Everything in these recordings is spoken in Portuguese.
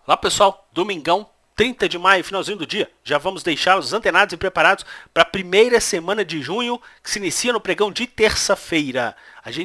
Olá pessoal, domingão, 30 de maio, finalzinho do dia, já vamos deixá-los antenados e preparados para a primeira semana de junho, que se inicia no pregão de terça-feira.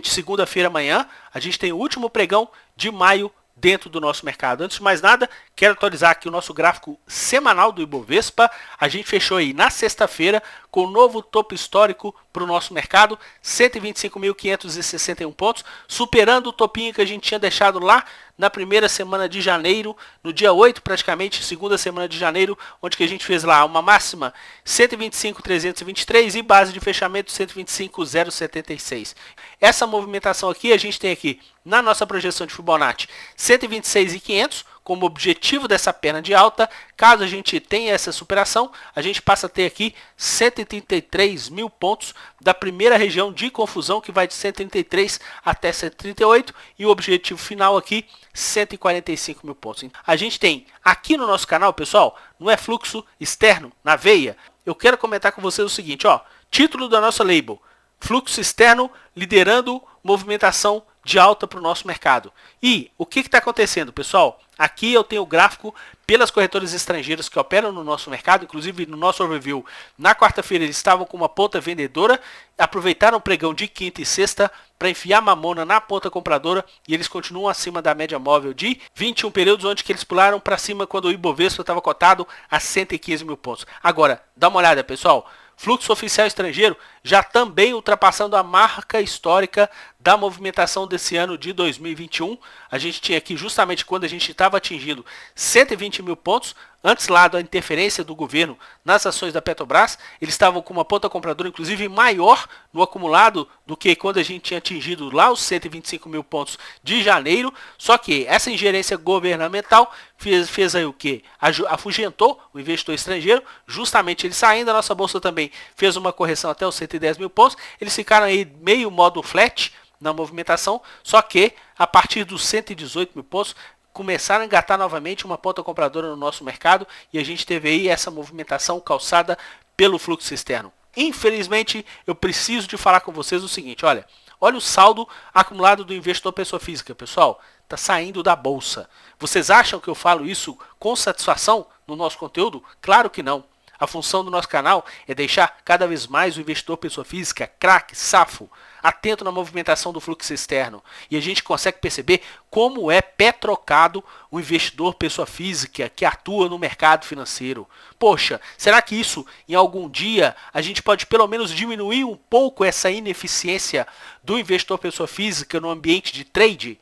Segunda-feira amanhã, a gente tem o último pregão de maio dentro do nosso mercado. Antes de mais nada, quero atualizar aqui o nosso gráfico semanal do Ibovespa. A gente fechou aí na sexta-feira com o novo topo histórico para o nosso mercado, 125.561 pontos, superando o topinho que a gente tinha deixado lá na primeira semana de janeiro, no dia 8 praticamente, segunda semana de janeiro, onde que a gente fez lá uma máxima 125.323 e base de fechamento 125.076. Essa movimentação aqui, a gente tem aqui na nossa projeção de Fibonacci 126.500 como objetivo dessa perna de alta. Caso a gente tenha essa superação, a gente passa a ter aqui 133 mil pontos da primeira região de confusão, que vai de 133 até 138, e o objetivo final aqui 145 mil pontos. A gente tem aqui no nosso canal, pessoal, não é fluxo externo na veia. Eu quero comentar com vocês o seguinte, ó, título da nossa label: fluxo externo liderando movimentação de alta para o nosso mercado. E o que está acontecendo, pessoal? Aqui eu tenho o gráfico pelas corretoras estrangeiras que operam no nosso mercado. Inclusive no nosso overview, na quarta-feira eles estavam com uma ponta vendedora, aproveitaram o pregão de quinta e sexta para enfiar mamona na ponta compradora, e eles continuam acima da média móvel de 21 períodos, onde que eles pularam para cima quando o Ibovespa estava cotado a 115 mil pontos. Agora, dá uma olhada, pessoal. Fluxo oficial estrangeiro já também ultrapassando a marca histórica da movimentação desse ano de 2021. A gente tinha aqui justamente quando a gente estava atingindo 120 mil pontos, antes lá da interferência do governo nas ações da Petrobras. Eles estavam com uma ponta compradora inclusive maior no acumulado do que quando a gente tinha atingido lá os 125 mil pontos de janeiro. Só que essa ingerência governamental fez aí o que? Afugentou o investidor estrangeiro, justamente ele saindo da nossa bolsa também fez uma correção até os 110 mil pontos. Eles ficaram aí meio modo flat na movimentação, só que a partir dos 118 mil pontos começaram a engatar novamente uma ponta compradora no nosso mercado, e a gente teve aí essa movimentação calçada pelo fluxo externo. Infelizmente, eu preciso de falar com vocês o seguinte, olha o saldo acumulado do investidor pessoa física, pessoal, está saindo da bolsa. Vocês acham que eu falo isso com satisfação no nosso conteúdo? Claro que não. A função do nosso canal é deixar cada vez mais o investidor pessoa física, craque, safo, atento na movimentação do fluxo externo. E a gente consegue perceber como é pé trocado o investidor pessoa física que atua no mercado financeiro. Poxa, será que isso em algum dia a gente pode pelo menos diminuir um pouco essa ineficiência do investidor pessoa física no ambiente de trade?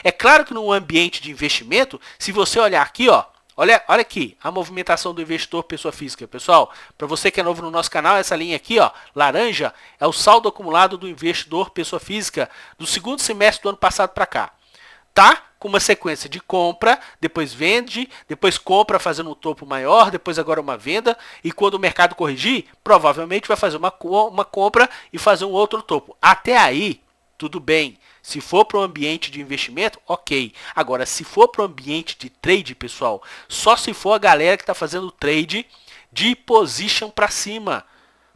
É claro que no ambiente de investimento, se você olhar aqui, ó, olha aqui, a movimentação do investidor pessoa física. Pessoal, para você que é novo no nosso canal, essa linha aqui, ó, laranja, é o saldo acumulado do investidor pessoa física do segundo semestre do ano passado para cá. Tá com uma sequência de compra, depois vende, depois compra fazendo um topo maior, depois agora uma venda, e quando o mercado corrigir, provavelmente vai fazer uma compra e fazer um outro topo. Até aí, tudo bem. Se for para o ambiente de investimento, ok. Agora, se for para o ambiente de trade, pessoal, só se for a galera que está fazendo trade de position para cima.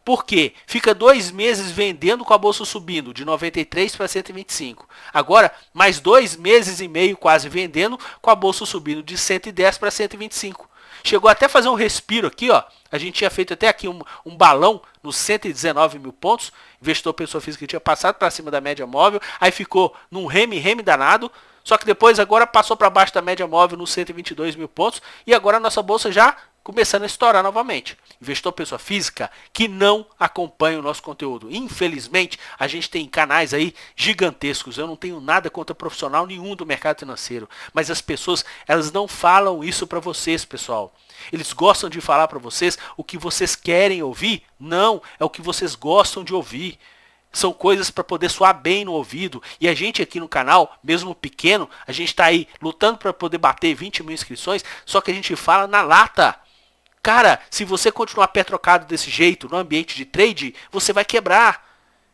Por quê? Fica 2 meses vendendo com a bolsa subindo de 93 para 125. Agora, mais 2 meses e meio quase vendendo com a bolsa subindo de 110 para 125. Chegou até a fazer um respiro aqui, ó. A gente tinha feito até aqui um balão nos 119 mil pontos. Investidor pessoa física que tinha passado para cima da média móvel. Aí ficou num reme danado. Só que depois agora passou para baixo da média móvel nos 122 mil pontos. E agora a nossa bolsa já começando a estourar novamente. Investidor pessoa física que não acompanha o nosso conteúdo. Infelizmente, a gente tem canais aí gigantescos. Eu não tenho nada contra profissional nenhum do mercado financeiro. Mas as pessoas, elas não falam isso para vocês, pessoal. Eles gostam de falar para vocês o que vocês querem ouvir? Não, é o que vocês gostam de ouvir. São coisas para poder soar bem no ouvido. E a gente aqui no canal, mesmo pequeno, a gente está aí lutando para poder bater 20 mil inscrições, só que a gente fala na lata. Cara, se você continuar pé trocado desse jeito no ambiente de trade, você vai quebrar.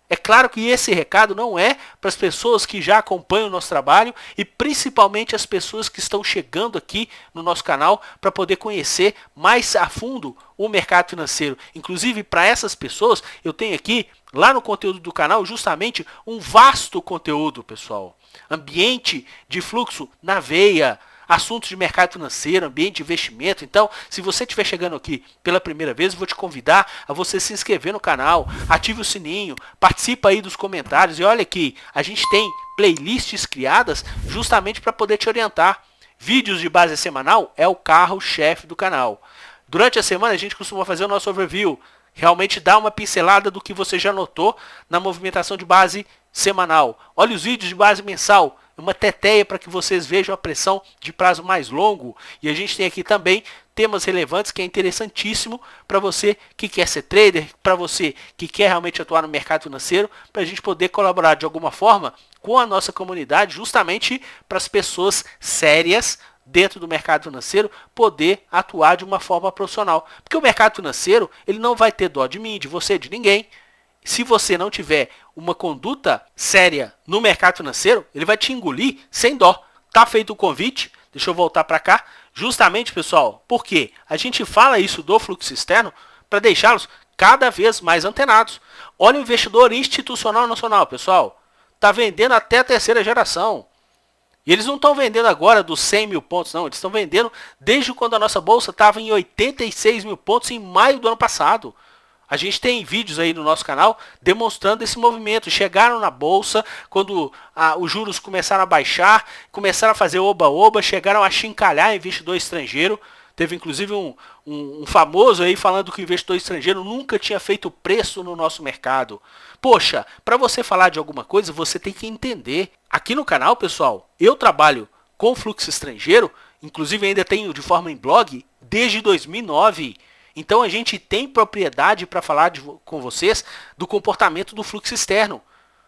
É claro que esse recado não é para as pessoas que já acompanham o nosso trabalho e principalmente as pessoas que estão chegando aqui no nosso canal para poder conhecer mais a fundo o mercado financeiro. Inclusive, para essas pessoas, eu tenho aqui, lá no conteúdo do canal, justamente um vasto conteúdo, pessoal. Ambiente de fluxo na veia. assuntos de mercado financeiro, ambiente de investimento. Então, se você estiver chegando aqui pela primeira vez, eu vou te convidar a você se inscrever no canal, ative o sininho, participa aí dos comentários e olha aqui, a gente tem playlists criadas justamente para poder te orientar. Vídeos de base semanal é o carro-chefe do canal. Durante a semana a gente costuma fazer o nosso overview, realmente dá uma pincelada do que você já notou na movimentação de base semanal. Olha os vídeos de base mensal, uma teteia para que vocês vejam a pressão de prazo mais longo. E a gente tem aqui também temas relevantes que é interessantíssimo para você que quer ser trader, para você que quer realmente atuar no mercado financeiro, para a gente poder colaborar de alguma forma com a nossa comunidade, justamente para as pessoas sérias dentro do mercado financeiro poder atuar de uma forma profissional. Porque o mercado financeiro ele não vai ter dó de mim, de você, de ninguém. Se você não tiver uma conduta séria no mercado financeiro, ele vai te engolir sem dó. Tá feito o convite, deixa eu voltar para cá. Justamente, pessoal, porque a gente fala isso do fluxo externo para deixá-los cada vez mais antenados. Olha o investidor institucional nacional, pessoal. Está vendendo até a terceira geração. E eles não estão vendendo agora dos 100 mil pontos, não. Eles estão vendendo desde quando a nossa bolsa estava em 86 mil pontos em maio do ano passado. A gente tem vídeos aí no nosso canal demonstrando esse movimento. Chegaram na bolsa, quando os juros começaram a baixar, começaram a fazer oba-oba, chegaram a chincalhar investidor estrangeiro. Teve inclusive um famoso aí falando que o investidor estrangeiro nunca tinha feito preço no nosso mercado. Poxa, para você falar de alguma coisa, você tem que entender. Aqui no canal, pessoal, eu trabalho com fluxo estrangeiro, inclusive ainda tenho de forma em blog, desde 2009. Então a gente tem propriedade para falar com vocês do comportamento do fluxo externo.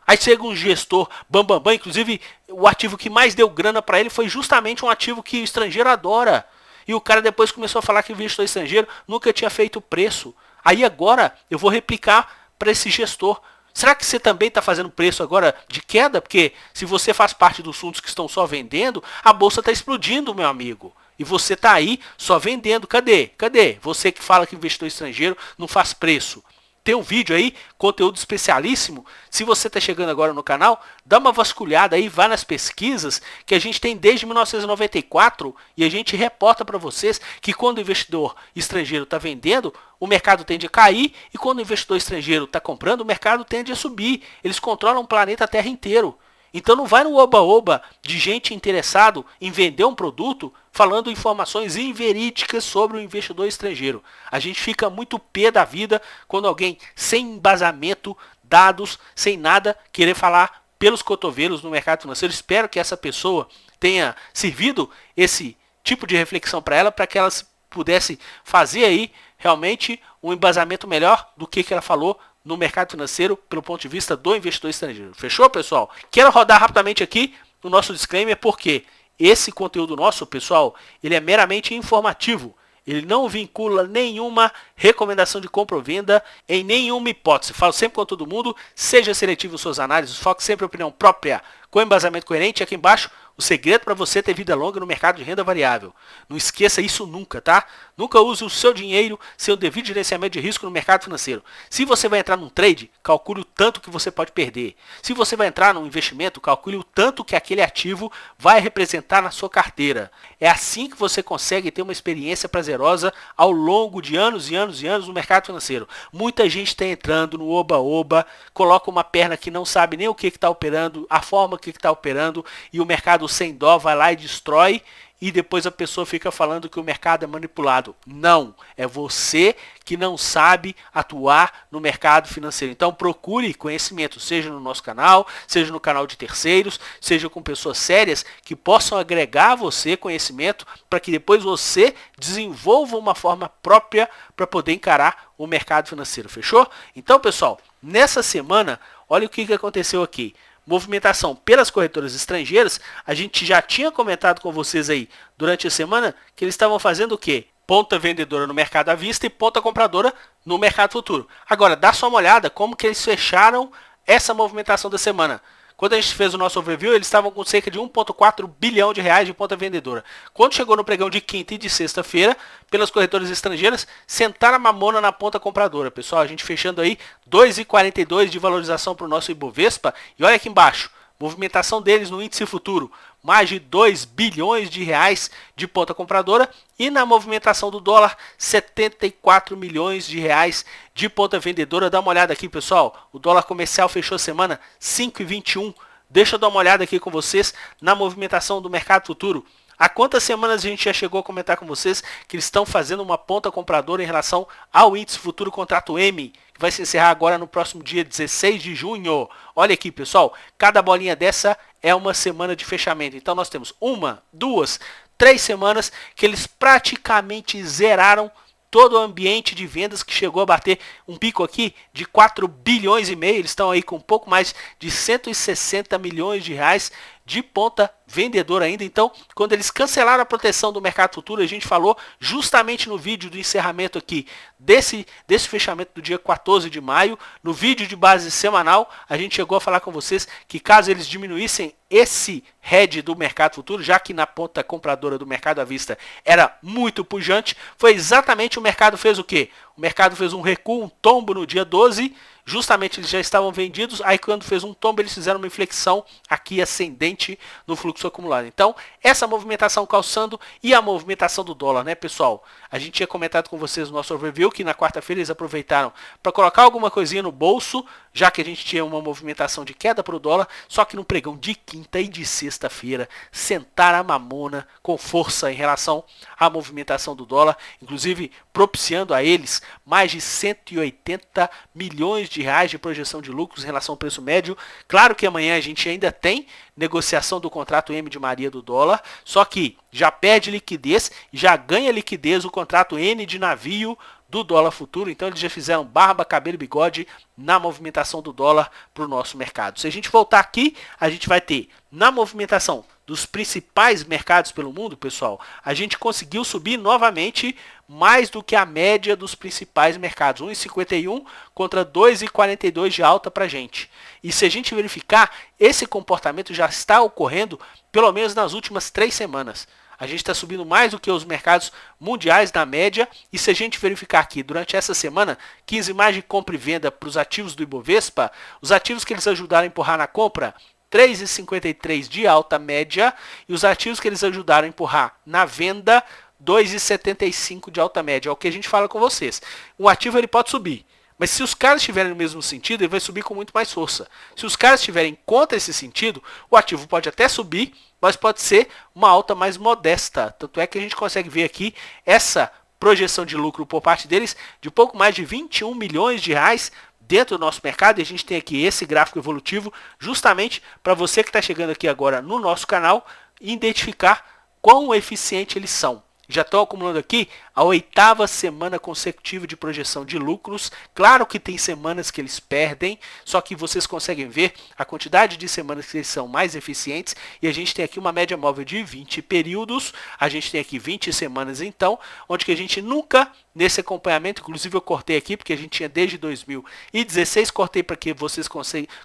Aí chega um gestor bambambam, inclusive o ativo que mais deu grana para ele foi justamente um ativo que o estrangeiro adora. E o cara depois começou a falar que o investidor estrangeiro nunca tinha feito preço. Aí agora eu vou replicar para esse gestor. Será que você também está fazendo preço agora de queda? Porque se você faz parte dos fundos que estão só vendendo, a bolsa está explodindo, meu amigo. E você está aí só vendendo. Cadê? Cadê? Você que fala que investidor estrangeiro não faz preço. Tem um vídeo aí, conteúdo especialíssimo. Se você está chegando agora no canal, dá uma vasculhada aí, vai nas pesquisas que a gente tem desde 1994 e a gente reporta para vocês que quando o investidor estrangeiro está vendendo, o mercado tende a cair e quando o investidor estrangeiro está comprando, o mercado tende a subir. Eles controlam o planeta Terra inteiro. Então não vai no oba-oba de gente interessado em vender um produto falando informações inverídicas sobre o investidor estrangeiro. A gente fica muito pé da vida quando alguém sem embasamento, dados, sem nada, querer falar pelos cotovelos no mercado financeiro. Espero que essa pessoa tenha servido esse tipo de reflexão para ela, para que ela pudesse fazer aí realmente um embasamento melhor do que ela falou no mercado financeiro pelo ponto de vista do investidor estrangeiro. Fechou, pessoal? Quero rodar rapidamente aqui o nosso disclaimer, porque esse conteúdo nosso, pessoal, ele é meramente informativo. Ele não vincula nenhuma recomendação de compra ou venda em nenhuma hipótese. Falo sempre com todo mundo, seja seletivo em suas análises, foque sempre em opinião própria, com embasamento coerente. Aqui embaixo, o segredo para você ter vida longa no mercado de renda variável. Não esqueça isso nunca, tá? Nunca use o seu dinheiro sem o devido gerenciamento de risco no mercado financeiro. Se você vai entrar num trade, calcule o tanto que você pode perder. Se você vai entrar num investimento, calcule o tanto que aquele ativo vai representar na sua carteira. É assim que você consegue ter uma experiência prazerosa ao longo de anos e anos e anos no mercado financeiro. Muita gente está entrando no oba-oba, coloca uma perna que não sabe nem o que está operando, a forma que está operando, e o mercado sem dó vai lá e destrói, e depois a pessoa fica falando que o mercado é manipulado. Não, é você que não sabe atuar no mercado financeiro. Então procure conhecimento, seja no nosso canal, seja no canal de terceiros, seja com pessoas sérias que possam agregar a você conhecimento para que depois você desenvolva uma forma própria para poder encarar o mercado financeiro. Fechou? Então, pessoal, nessa semana, olha o que aconteceu aqui. Movimentação pelas corretoras estrangeiras, a gente já tinha comentado com vocês aí durante a semana que eles estavam fazendo o quê? Ponta vendedora no mercado à vista e ponta compradora no mercado futuro. Agora, dá só uma olhada como que eles fecharam essa movimentação da semana. Quando a gente fez o nosso overview, eles estavam com cerca de 1,4 bilhão de reais de ponta vendedora. Quando chegou no pregão de quinta e de sexta-feira, pelas corretoras estrangeiras, sentaram a mamona na ponta compradora. Pessoal, a gente fechando aí 2,42 de valorização para o nosso Ibovespa. E olha aqui embaixo, movimentação deles no índice futuro. mais de 2 bilhões de reais de ponta compradora. E na movimentação do dólar, 74 milhões de reais de ponta vendedora. Dá uma olhada aqui, pessoal. O dólar comercial fechou a semana 5,21. Deixa eu dar uma olhada aqui com vocês na movimentação do mercado futuro. Há quantas semanas a gente já chegou a comentar com vocês que eles estão fazendo uma ponta compradora em relação ao índice futuro contrato M, que vai se encerrar agora no próximo dia 16 de junho. Olha aqui, pessoal, cada bolinha dessa é uma semana de fechamento. Então nós temos 1, 2, 3 semanas que eles praticamente zeraram todo o ambiente de vendas, que chegou a bater um pico aqui de 4 bilhões e meio. Eles estão aí com um pouco mais de 160 milhões de reais de ponta vendedora ainda. Então, quando eles cancelaram a proteção do mercado futuro, a gente falou justamente no vídeo do encerramento aqui desse fechamento do dia 14 de maio, no vídeo de base semanal, a gente chegou a falar com vocês que caso eles diminuíssem esse head do mercado futuro, já que na ponta compradora do mercado à vista era muito pujante, foi exatamente o mercado fez o quê? O mercado fez um recuo, um tombo no dia 12, justamente eles já estavam vendidos, aí quando fez um tombo eles fizeram uma inflexão aqui ascendente no fluxo acumulado. Então, essa movimentação calçando e a movimentação do dólar, né, pessoal? A gente tinha comentado com vocês no nosso overview que na quarta-feira eles aproveitaram para colocar alguma coisinha no bolso, já que a gente tinha uma movimentação de queda para o dólar, só que no pregão de quinta e de sexta-feira sentaram a mamona com força em relação à movimentação do dólar, inclusive propiciando a eles mais de 180 milhões de reais de projeção de lucros em relação ao preço médio. Claro que amanhã a gente ainda tem negociação do contrato M de Maria do dólar, só que já perde liquidez e já ganha liquidez o contrato N de navio do dólar futuro. Então eles já fizeram barba, cabelo e bigode na movimentação do dólar para o nosso mercado. Se a gente voltar aqui, a gente vai ter na movimentação dos principais mercados pelo mundo, pessoal, a gente conseguiu subir novamente mais do que a média dos principais mercados. 1,51 contra 2,42 de alta para a gente. E se a gente verificar, esse comportamento já está ocorrendo pelo menos nas últimas 3 semanas. A gente está subindo mais do que os mercados mundiais na média. E se a gente verificar aqui, durante essa semana, 15 mais de compra e venda para os ativos do Ibovespa, os ativos que eles ajudaram a empurrar na compra, 3,53 de alta média, e os ativos que eles ajudaram a empurrar na venda, 2,75 de alta média. É o que a gente fala com vocês. Um ativo ele pode subir, mas se os caras estiverem no mesmo sentido, ele vai subir com muito mais força. Se os caras estiverem contra esse sentido, o ativo pode até subir, mas pode ser uma alta mais modesta. Tanto é que a gente consegue ver aqui essa projeção de lucro por parte deles de pouco mais de 21 milhões de reais dentro do nosso mercado. E a gente tem aqui esse gráfico evolutivo justamente para você que está chegando aqui agora no nosso canal identificar quão eficiente eles são. Já estão acumulando aqui a 8ª semana consecutiva de projeção de lucros. Claro que tem semanas que eles perdem, só que vocês conseguem ver a quantidade de semanas que eles são mais eficientes. E a gente tem aqui uma média móvel de 20 períodos. A gente tem aqui 20 semanas então, onde que a gente nunca, nesse acompanhamento, inclusive eu cortei aqui, porque a gente tinha desde 2016, cortei para que vocês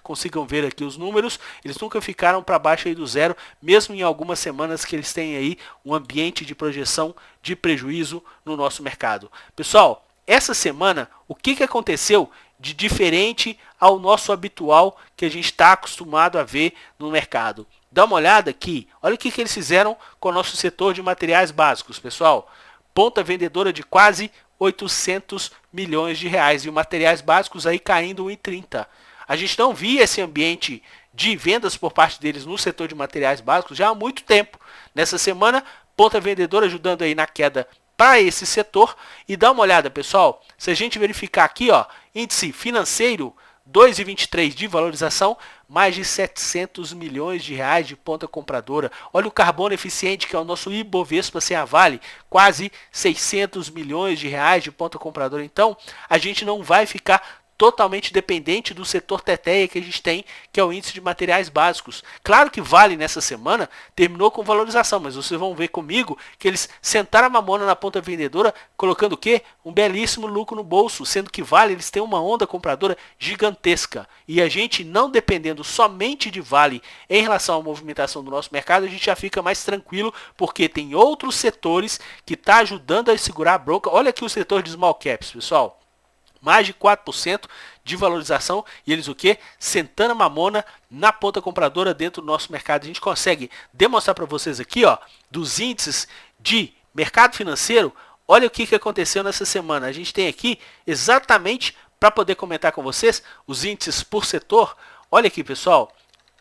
consigam ver aqui os números. Eles nunca ficaram para baixo aí do zero, mesmo em algumas semanas que eles têm aí um ambiente de projeção de prejuízo no nosso mercado. Pessoal, essa semana, o que aconteceu de diferente ao nosso habitual que a gente está acostumado a ver no mercado? Dá uma olhada aqui, olha o que eles fizeram com o nosso setor de materiais básicos, pessoal. Ponta vendedora de quase 800 milhões de reais e os materiais básicos aí caindo 1,30. A gente não via esse ambiente de vendas por parte deles no setor de materiais básicos já há muito tempo. Nessa semana, ponta vendedora ajudando aí na queda para esse setor. E dá uma olhada, pessoal, se a gente verificar aqui, ó, índice financeiro 2,23 de valorização, mais de 700 milhões de reais de ponta compradora. Olha o carbono eficiente, que é o nosso Ibovespa sem a Vale, quase 600 milhões de reais de ponta compradora. Então, a gente não vai ficar totalmente dependente do setor teteia que a gente tem, que é o índice de materiais básicos. Claro que Vale nessa semana terminou com valorização, mas vocês vão ver comigo que eles sentaram a mamona na ponta vendedora, colocando o quê? Um belíssimo lucro no bolso, sendo que Vale eles têm uma onda compradora gigantesca. E a gente não dependendo somente de Vale em relação à movimentação do nosso mercado, a gente já fica mais tranquilo, porque tem outros setores que estão ajudando a segurar a bronca. Olha aqui o setor de small caps, pessoal. Mais de 4% de valorização e eles o quê? Sentando a mamona na ponta compradora dentro do nosso mercado. A gente consegue demonstrar para vocês aqui, ó, dos índices de mercado financeiro. Olha o que aconteceu nessa semana. A gente tem aqui exatamente para poder comentar com vocês os índices por setor. Olha aqui, pessoal,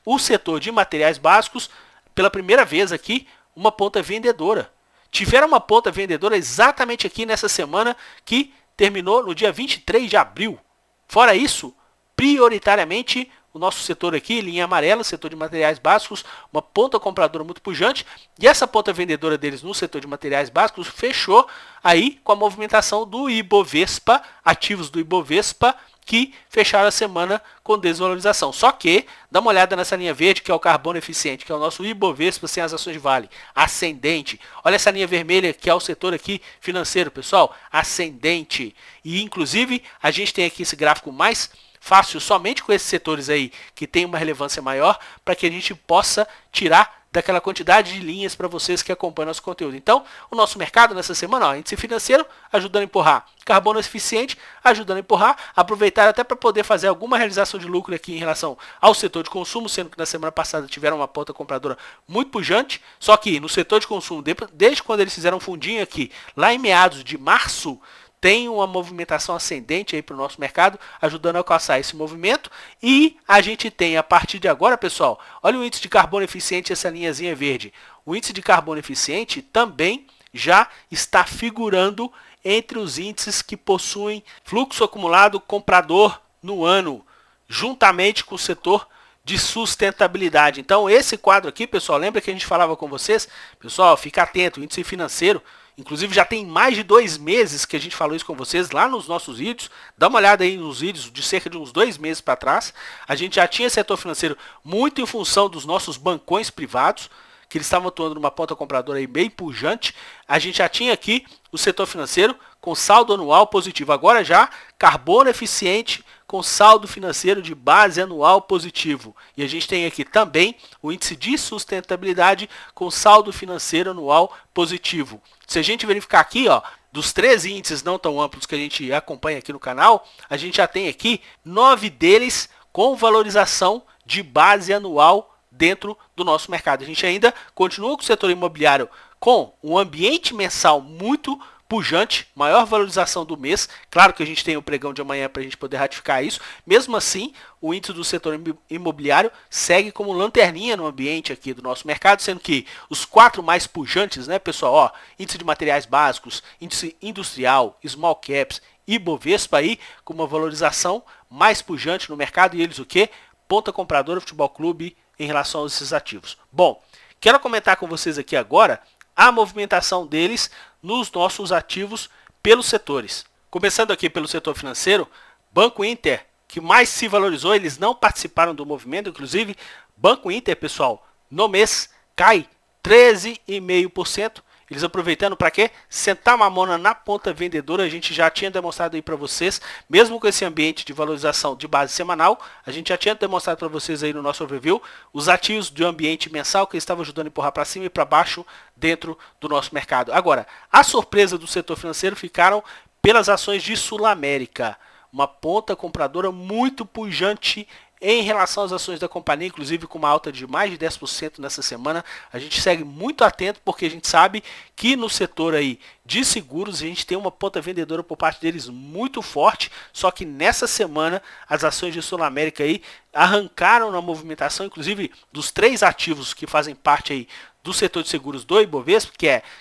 o setor de materiais básicos, pela primeira vez aqui, uma ponta vendedora. Tiveram uma ponta vendedora exatamente aqui nessa semana que terminou no dia 23 de abril. Fora isso, prioritariamente, o nosso setor aqui, linha amarela, setor de materiais básicos, uma ponta compradora muito pujante. E essa ponta vendedora deles no setor de materiais básicos fechou aí com a movimentação do Ibovespa, ativos do Ibovespa, que fecharam a semana com desvalorização. Só que, dá uma olhada nessa linha verde, que é o carbono eficiente, que é o nosso Ibovespa sem as ações de Vale, ascendente. Olha essa linha vermelha, que é o setor aqui financeiro, pessoal, ascendente. E, inclusive, a gente tem aqui esse gráfico mais fácil somente com esses setores aí, que tem uma relevância maior, para que a gente possa tirar daquela quantidade de linhas para vocês que acompanham nosso conteúdo. Então, o nosso mercado nessa semana, ó, índice financeiro ajudando a empurrar, carbono eficiente ajudando a empurrar, aproveitar até para poder fazer alguma realização de lucro aqui em relação ao setor de consumo, sendo que na semana passada tiveram uma ponta compradora muito pujante, só que no setor de consumo, desde quando eles fizeram um fundinho aqui, lá em meados de março, tem uma movimentação ascendente aí para o nosso mercado, ajudando a alcançar esse movimento. E a gente tem, a partir de agora, pessoal, olha o índice de carbono eficiente, essa linhazinha verde. O índice de carbono eficiente também já está figurando entre os índices que possuem fluxo acumulado comprador no ano, juntamente com o setor de sustentabilidade. Então, esse quadro aqui, pessoal, lembra que a gente falava com vocês? Pessoal, fica atento, o índice financeiro, inclusive já tem mais de 2 meses que a gente falou isso com vocês lá nos nossos vídeos. Dá uma olhada aí nos vídeos de cerca de uns 2 meses para trás. A gente já tinha setor financeiro muito em função dos nossos bancões privados, que eles estavam atuando numa ponta compradora aí bem pujante. A gente já tinha aqui o setor financeiro com saldo anual positivo. Agora já carbono eficiente com saldo financeiro de base anual positivo. E a gente tem aqui também o índice de sustentabilidade com saldo financeiro anual positivo. Se a gente verificar aqui, ó, dos 3 índices não tão amplos que a gente acompanha aqui no canal, a gente já tem aqui 9 deles com valorização de base anual dentro do nosso mercado. A gente ainda continua com o setor imobiliário com um ambiente mensal muito pujante, maior valorização do mês. Claro que a gente tem o pregão de amanhã para a gente poder ratificar isso. Mesmo assim, o índice do setor imobiliário segue como lanterninha no ambiente aqui do nosso mercado, sendo que os 4 mais pujantes, né, pessoal, ó, índice de materiais básicos, índice industrial, small caps e Bovespa aí com uma valorização mais pujante no mercado, e eles o quê? Ponta compradora Futebol Clube em relação a esses ativos. Bom, quero comentar com vocês aqui agora a movimentação deles nos nossos ativos pelos setores. Começando aqui pelo setor financeiro, Banco Inter, que mais se valorizou, eles não participaram do movimento, inclusive Banco Inter, pessoal, no mês cai 13,5%. Eles aproveitando para quê? Sentar mamona na ponta vendedora. A gente já tinha demonstrado aí para vocês, mesmo com esse ambiente de valorização de base semanal, a gente já tinha demonstrado para vocês aí no nosso overview os ativos do ambiente mensal que estavam ajudando a empurrar para cima e para baixo dentro do nosso mercado. Agora, a surpresa do setor financeiro ficaram pelas ações de Sul América, uma ponta compradora muito pujante em relação às ações da companhia, inclusive com uma alta de mais de 10% nessa semana. A gente segue muito atento porque a gente sabe que no setor aí de seguros a gente tem uma ponta vendedora por parte deles muito forte, só que nessa semana as ações de Sul América aí arrancaram na movimentação, inclusive dos 3 ativos que fazem parte aí do setor de seguros do Ibovespa,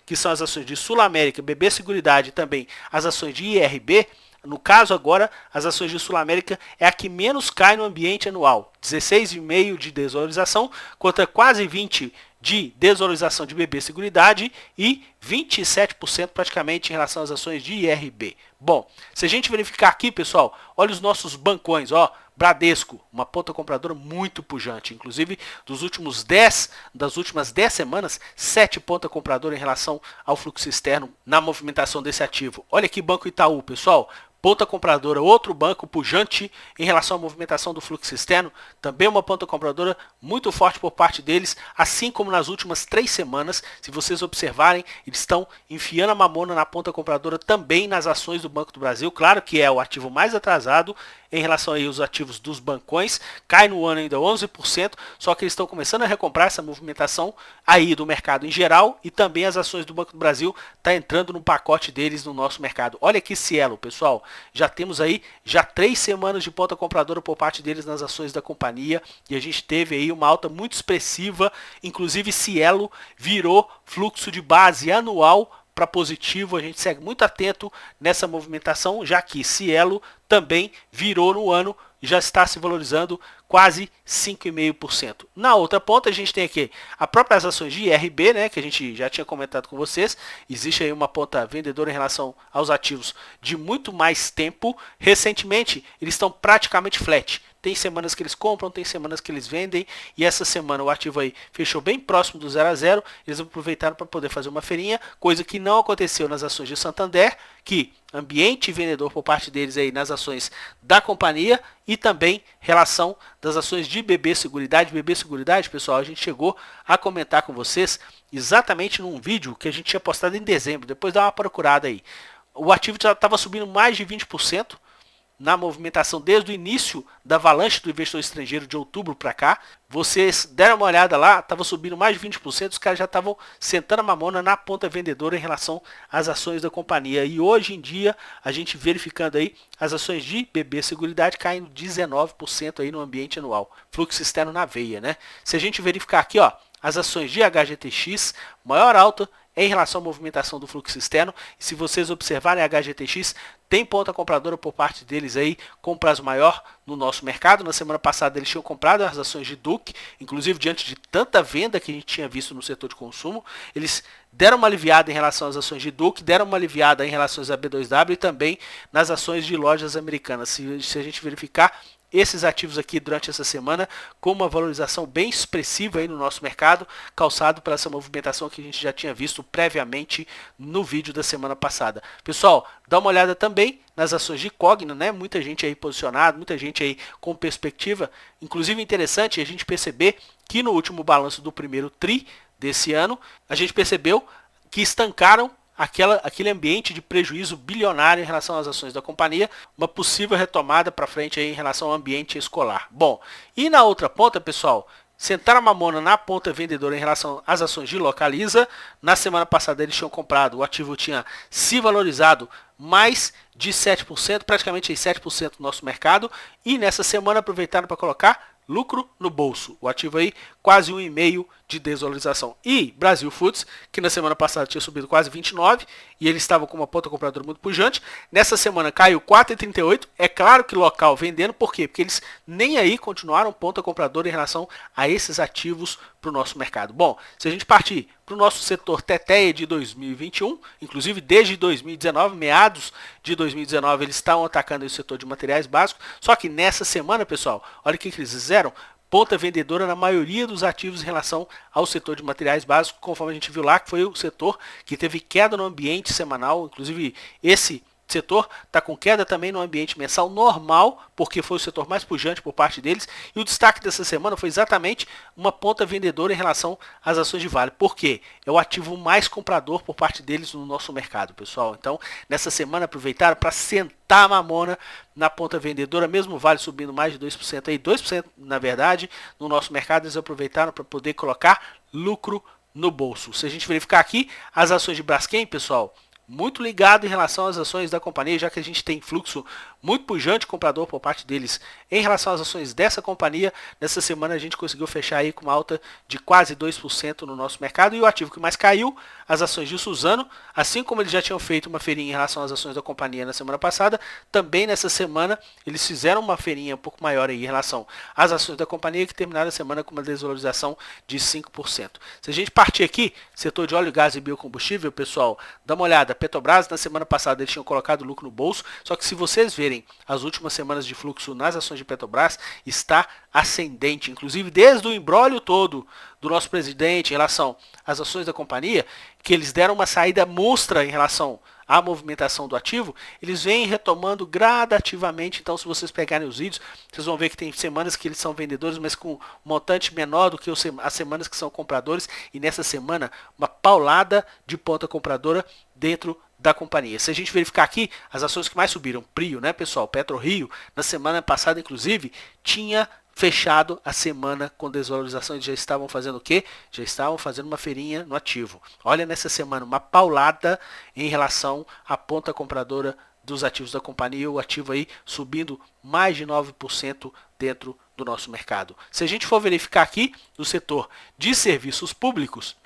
que são as ações de Sul América, BB Seguridade e também as ações de IRB. No caso agora, as ações de Sul América é a que menos cai no ambiente anual. 16,5% de desvalorização contra quase 20% de desvalorização de BB Seguridade e 27% praticamente em relação às ações de IRB. Bom, se a gente verificar aqui, pessoal, olha os nossos bancões, ó. Bradesco, uma ponta compradora muito pujante, inclusive das últimas 10 semanas, 7 ponta compradora em relação ao fluxo externo na movimentação desse ativo. Olha aqui Banco Itaú, pessoal, Ponta compradora, outro banco pujante em relação à movimentação do fluxo externo, também uma ponta compradora muito forte por parte deles, assim como nas últimas 3 semanas, se vocês observarem, eles estão enfiando a mamona na ponta compradora também nas ações do Banco do Brasil, claro que é o ativo mais atrasado em relação aí aos ativos dos bancões, cai no ano ainda 11%, só que eles estão começando a recomprar essa movimentação aí do mercado em geral e também as ações do Banco do Brasil tá entrando no pacote deles no nosso mercado. Olha que Cielo, pessoal, já temos aí 3 semanas de ponta compradora por parte deles nas ações da companhia e a gente teve aí uma alta muito expressiva, inclusive Cielo virou fluxo de base anual para positivo, a gente segue muito atento nessa movimentação, já que Cielo também virou no ano e já está se valorizando quase 5,5%. Na outra ponta a gente tem aqui as próprias ações de IRB, né, que a gente já tinha comentado com vocês. Existe aí uma ponta vendedora em relação aos ativos de muito mais tempo. Recentemente eles estão praticamente flat. Tem semanas que eles compram, tem semanas que eles vendem. E essa semana o ativo aí fechou bem próximo do 0 a 0. Eles aproveitaram para poder fazer uma feirinha, coisa que não aconteceu nas ações de Santander, que ambiente vendedor por parte deles aí nas ações da companhia e também relação das ações de BB Seguridade. BB Seguridade, pessoal, a gente chegou a comentar com vocês exatamente num vídeo que a gente tinha postado em dezembro. Depois dá uma procurada aí. O ativo já estava subindo mais de 20%. Na movimentação desde o início da avalanche do investidor estrangeiro de outubro para cá. Vocês deram uma olhada lá, estava subindo mais de 20%, os caras já estavam sentando a mamona na ponta vendedora em relação às ações da companhia. E hoje em dia, a gente verificando aí, as ações de BB Seguridade caindo 19% aí no ambiente anual. Fluxo externo na veia, né? Se a gente verificar aqui, ó, as ações de HGTX, maior alta em relação à movimentação do fluxo externo. E se vocês observarem a HGTX, tem ponta compradora por parte deles aí, com prazo maior no nosso mercado. Na semana passada eles tinham comprado as ações de Duke, inclusive diante de tanta venda que a gente tinha visto no setor de consumo. Eles deram uma aliviada em relação às ações de Duke, deram uma aliviada em relação a B2W e também nas ações de lojas americanas. Se a gente verificar esses ativos aqui durante essa semana com uma valorização bem expressiva aí no nosso mercado, calçado por essa movimentação que a gente já tinha visto previamente no vídeo da semana passada. Pessoal, dá uma olhada também nas ações de Cogna, né? Muita gente aí posicionada, muita gente aí com perspectiva. Inclusive interessante a gente perceber que no último balanço do primeiro TRI desse ano, a gente percebeu que estancaram aquele ambiente de prejuízo bilionário em relação às ações da companhia, uma possível retomada para frente aí em relação ao ambiente escolar. Bom, e na outra ponta, pessoal, sentaram a mamona na ponta vendedora em relação às ações de Localiza. Na semana passada eles tinham comprado, o ativo tinha se valorizado mais de 7%, praticamente aí 7% do nosso mercado, e nessa semana aproveitaram para colocar lucro no bolso. O ativo aí quase 1,5% de desvalorização. E Brasil Foods, que na semana passada tinha subido quase 29% e eles estavam com uma ponta compradora muito pujante, nessa semana caiu 4,38%. É claro que local vendendo, por quê? Porque eles nem aí continuaram ponta compradora em relação a esses ativos para o nosso mercado. Bom, se a gente partir para o nosso setor Teteia de 2021, inclusive desde 2019, meados de 2019, eles estavam atacando o setor de materiais básicos, só que nessa semana, pessoal, olha o que eles fizeram, ponta vendedora na maioria dos ativos em relação ao setor de materiais básicos, conforme a gente viu lá, que foi o setor que teve queda no ambiente semanal, inclusive esse setor está com queda também no ambiente mensal normal, porque foi o setor mais pujante por parte deles, e o destaque dessa semana foi exatamente uma ponta vendedora em relação às ações de Vale, porque é o ativo mais comprador por parte deles no nosso mercado, pessoal. Então, nessa semana aproveitaram para sentar a mamona na ponta vendedora, mesmo Vale subindo mais de 2%, aí 2% na verdade, no nosso mercado eles aproveitaram para poder colocar lucro no bolso. Se a gente verificar aqui, as ações de Braskem, pessoal, muito ligado em relação às ações da companhia, já que a gente tem fluxo muito pujante comprador por parte deles em relação às ações dessa companhia. Nessa semana a gente conseguiu fechar aí com uma alta de quase 2% no nosso mercado, e o ativo que mais caiu, as ações de Suzano, assim como eles já tinham feito uma feirinha em relação às ações da companhia na semana passada, também nessa semana eles fizeram uma feirinha um pouco maior aí em relação às ações da companhia, que terminaram a semana com uma desvalorização de 5%. Se a gente partir aqui, setor de óleo, gás e biocombustível, pessoal, dá uma olhada, Petrobras na semana passada eles tinham colocado lucro no bolso, só que se vocês verem verem, as últimas semanas de fluxo nas ações de Petrobras está ascendente. Inclusive, desde o imbróglio todo do nosso presidente em relação às ações da companhia, que eles deram uma saída monstra em relação à movimentação do ativo, eles vêm retomando gradativamente. Então, se vocês pegarem os vídeos, vocês vão ver que tem semanas que eles são vendedores, mas com um montante menor do que as semanas que são compradores. E nessa semana, uma paulada de ponta compradora dentro da companhia. Se a gente verificar aqui, as ações que mais subiram, Prio, né, pessoal, PetroRio, na semana passada, inclusive, tinha fechado a semana com desvalorização. Eles já estavam fazendo o quê? Já estavam fazendo uma feirinha no ativo. Olha nessa semana, uma paulada em relação à ponta compradora dos ativos da companhia, o ativo aí subindo mais de 9% dentro do nosso mercado. Se a gente for verificar aqui no setor de serviços públicos,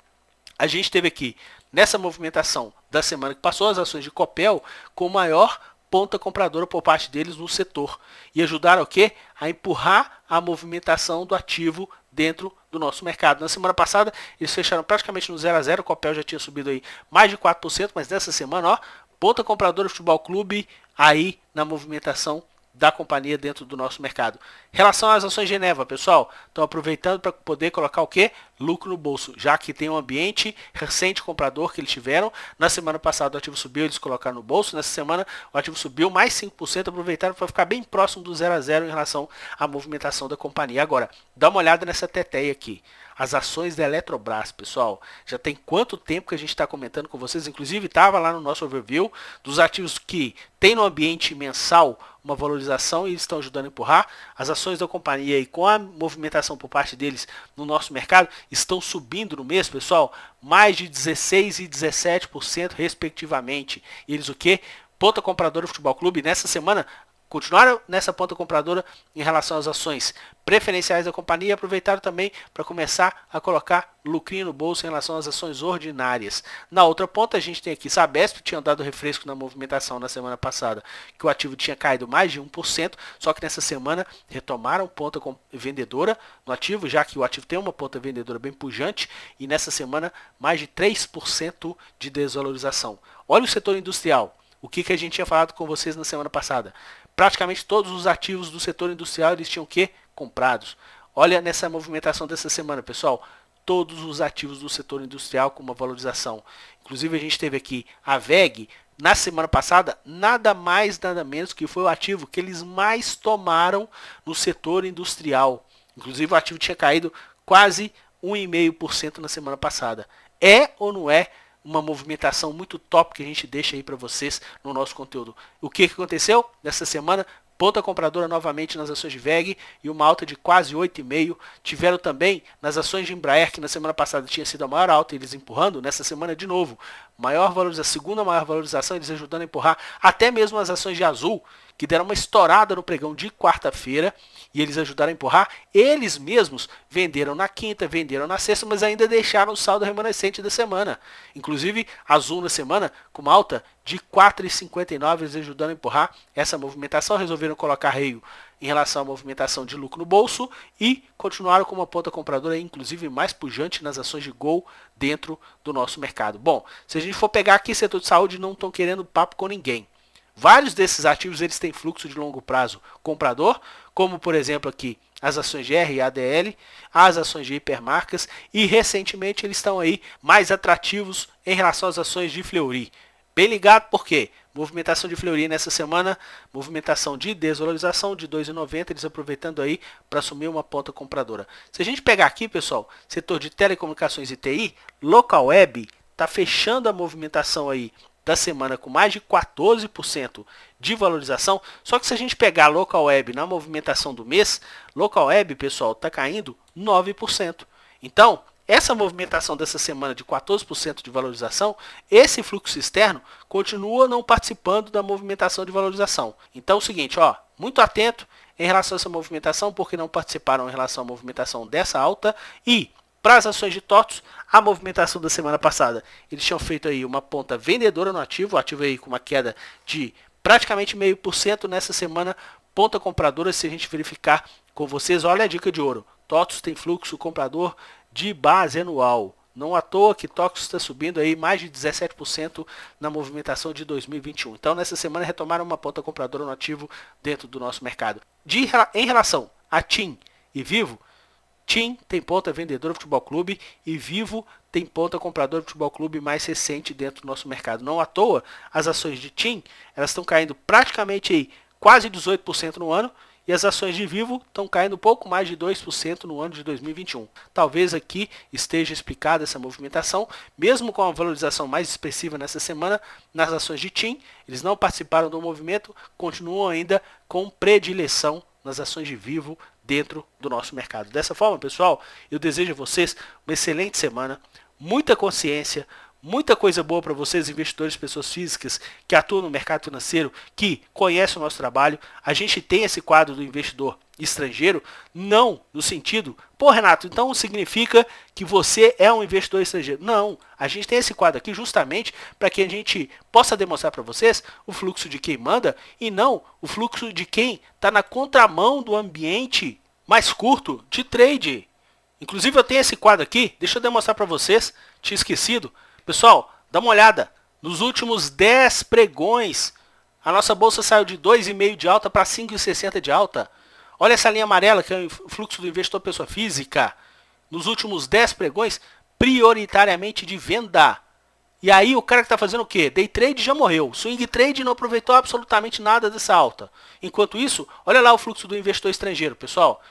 a gente teve aqui, nessa movimentação da semana que passou, as ações de Copel com maior ponta compradora por parte deles no setor. E ajudaram o quê? A empurrar a movimentação do ativo dentro do nosso mercado. Na semana passada, eles fecharam praticamente no 0 a 0. O Copel já tinha subido aí mais de 4%, mas nessa semana, ó, ponta compradora Futebol Clube aí na movimentação da companhia dentro do nosso mercado. Em relação às ações Geneva, pessoal, estão aproveitando para poder colocar o quê? Lucro no bolso, já que tem um ambiente recente comprador que eles tiveram. Na semana passada o ativo subiu, eles colocaram no bolso. Nessa semana o ativo subiu mais 5%, aproveitaram para ficar bem próximo do 0 a 0 em relação à movimentação da companhia. Agora, dá uma olhada nessa teteia aqui. As ações da Eletrobras, pessoal, já tem quanto tempo que a gente está comentando com vocês? Inclusive estava lá no nosso overview dos ativos que tem no ambiente mensal uma valorização e eles estão ajudando a empurrar. As ações da companhia e com a movimentação por parte deles no nosso mercado estão subindo no mês, pessoal, mais de 16% e 17% respectivamente. E eles o quê? Ponta compradora do Futebol Clube nessa semana continuaram nessa ponta compradora em relação às ações preferenciais da companhia e aproveitaram também para começar a colocar lucrinho no bolso em relação às ações ordinárias. Na outra ponta a gente tem aqui Sabesp, que tinha dado refresco na movimentação na semana passada, que o ativo tinha caído mais de 1%, só que nessa semana retomaram ponta vendedora no ativo, já que o ativo tem uma ponta vendedora bem pujante, e nessa semana mais de 3% de desvalorização. Olha o setor industrial. O que a gente tinha falado com vocês na semana passada? Praticamente todos os ativos do setor industrial eles tinham o quê? Comprados. Olha nessa movimentação dessa semana, pessoal. Todos os ativos do setor industrial com uma valorização. Inclusive a gente teve aqui a VEG, na semana passada, nada mais, nada menos que foi o ativo que eles mais tomaram no setor industrial. Inclusive o ativo tinha caído quase 1,5% na semana passada. É ou não é uma movimentação muito top que a gente deixa aí para vocês no nosso conteúdo? O que aconteceu nessa semana? Ponta compradora novamente nas ações de VEG e uma alta de quase 8,5%. Tiveram também nas ações de Embraer, que na semana passada tinha sido a maior alta, eles empurrando, nessa semana de novo. Maior valorização, segunda maior valorização, eles ajudando a empurrar até mesmo as ações de Azul, que deram uma estourada no pregão de quarta-feira, e eles ajudaram a empurrar. Eles mesmos venderam na quinta, venderam na sexta, mas ainda deixaram o saldo remanescente da semana. Inclusive, Azul na semana, com uma alta de 4,59, eles ajudando a empurrar essa movimentação. Resolveram colocar reio em relação à movimentação de lucro no bolso e continuaram com uma ponta compradora, inclusive mais pujante nas ações de Gol dentro do nosso mercado. Bom, se a gente for pegar aqui, setor de saúde não estão querendo papo com ninguém. Vários desses ativos eles têm fluxo de longo prazo comprador, como por exemplo aqui as ações de RADL, as ações de hipermarcas, e recentemente eles estão aí mais atrativos em relação às ações de Fleury. Bem ligado, por quê? Movimentação de Fleury nessa semana, movimentação de desvalorização de 2,90, eles aproveitando aí para assumir uma ponta compradora. Se a gente pegar aqui, pessoal, setor de telecomunicações e TI, Localweb está fechando a movimentação aí da semana com mais de 14% de valorização. Só que se a gente pegar a Localweb na movimentação do mês, Localweb, pessoal, está caindo 9%. Então, essa movimentação dessa semana de 14% de valorização, esse fluxo externo continua não participando da movimentação de valorização. Então é o seguinte, ó, muito atento em relação a essa movimentação, porque não participaram em relação à movimentação dessa alta. E para as ações de TOTOS, a movimentação da semana passada, eles tinham feito aí uma ponta vendedora no ativo, o ativo aí com uma queda de praticamente 0,5%. Nessa semana, ponta compradora. Se a gente verificar com vocês, olha a dica de ouro. TOTOS tem fluxo comprador de base anual Não à toa que Tóquio está subindo aí mais de 17% na movimentação de 2021. Então, nessa semana, retomaram uma ponta compradora no ativo dentro do nosso mercado. Em relação a TIM e Vivo, TIM tem ponta vendedora do Futebol Clube e Vivo tem ponta compradora do Futebol Clube mais recente dentro do nosso mercado. Não à toa, as ações de TIM elas estão caindo praticamente aí, quase 18% no ano, e as ações de Vivo estão caindo um pouco mais de 2% no ano de 2021. Talvez aqui esteja explicada essa movimentação, mesmo com a valorização mais expressiva nessa semana nas ações de TIM, eles não participaram do movimento, continuam ainda com predileção nas ações de Vivo dentro do nosso mercado. Dessa forma, pessoal, eu desejo a vocês uma excelente semana, muita consciência, muita coisa boa para vocês, investidores, pessoas físicas que atuam no mercado financeiro, que conhecem o nosso trabalho. A gente tem esse quadro do investidor estrangeiro, não no sentido, pô Renato, então significa que você é um investidor estrangeiro. Não, a gente tem esse quadro aqui justamente para que a gente possa demonstrar para vocês o fluxo de quem manda e não o fluxo de quem está na contramão do ambiente mais curto de trade. Inclusive eu tenho esse quadro aqui, deixa eu demonstrar para vocês, tinha esquecido. Pessoal, dá uma olhada, nos últimos 10 pregões, a nossa bolsa saiu de 2,5 de alta para 5,60 de alta. Olha essa linha amarela, que é o fluxo do investidor pessoa física. Nos últimos 10 pregões, prioritariamente de venda. E aí o cara que está fazendo o quê? Day trade já morreu. Swing trade não aproveitou absolutamente nada dessa alta. Enquanto isso, olha lá o fluxo do investidor estrangeiro, pessoal.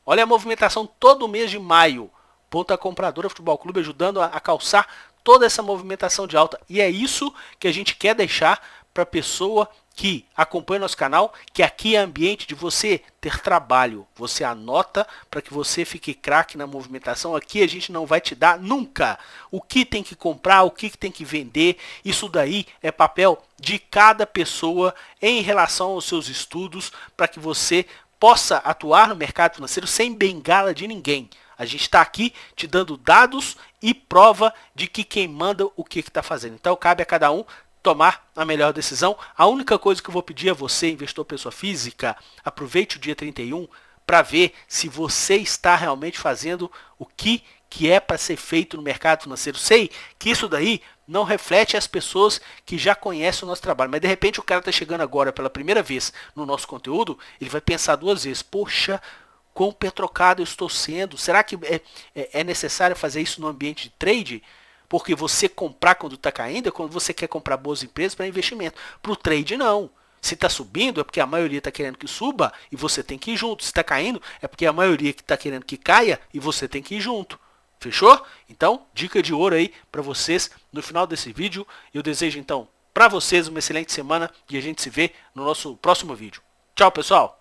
Olha a movimentação todo mês de maio. Ponta compradora Futebol Clube ajudando a calçar toda essa movimentação de alta. E é isso que a gente quer deixar para a pessoa que acompanha nosso canal, que aqui é ambiente de você ter trabalho. Você anota para que você fique craque na movimentação. Aqui a gente não vai te dar nunca o que tem que comprar, o que tem que vender. Isso daí é papel de cada pessoa em relação aos seus estudos para que você possa atuar no mercado financeiro sem bengala de ninguém. A gente está aqui te dando dados e prova de que quem manda o que está fazendo. Então cabe a cada um tomar a melhor decisão. A única coisa que eu vou pedir a você, investidor pessoa física, aproveite o dia 31 para ver se você está realmente fazendo o que é para ser feito no mercado financeiro. Sei que isso daí não reflete as pessoas que já conhecem o nosso trabalho, mas de repente o cara está chegando agora pela primeira vez no nosso conteúdo, ele vai pensar duas vezes, poxa, quão petrocado eu estou sendo, será que é necessário fazer isso no ambiente de trade? Porque você comprar quando está caindo é quando você quer comprar boas empresas para investimento. Para o trade não. Se está subindo é porque a maioria está querendo que suba e você tem que ir junto. Se está caindo é porque a maioria que está querendo que caia e você tem que ir junto. Fechou? Então, dica de ouro aí para vocês no final desse vídeo. Eu desejo então para vocês uma excelente semana e a gente se vê no nosso próximo vídeo. Tchau, pessoal!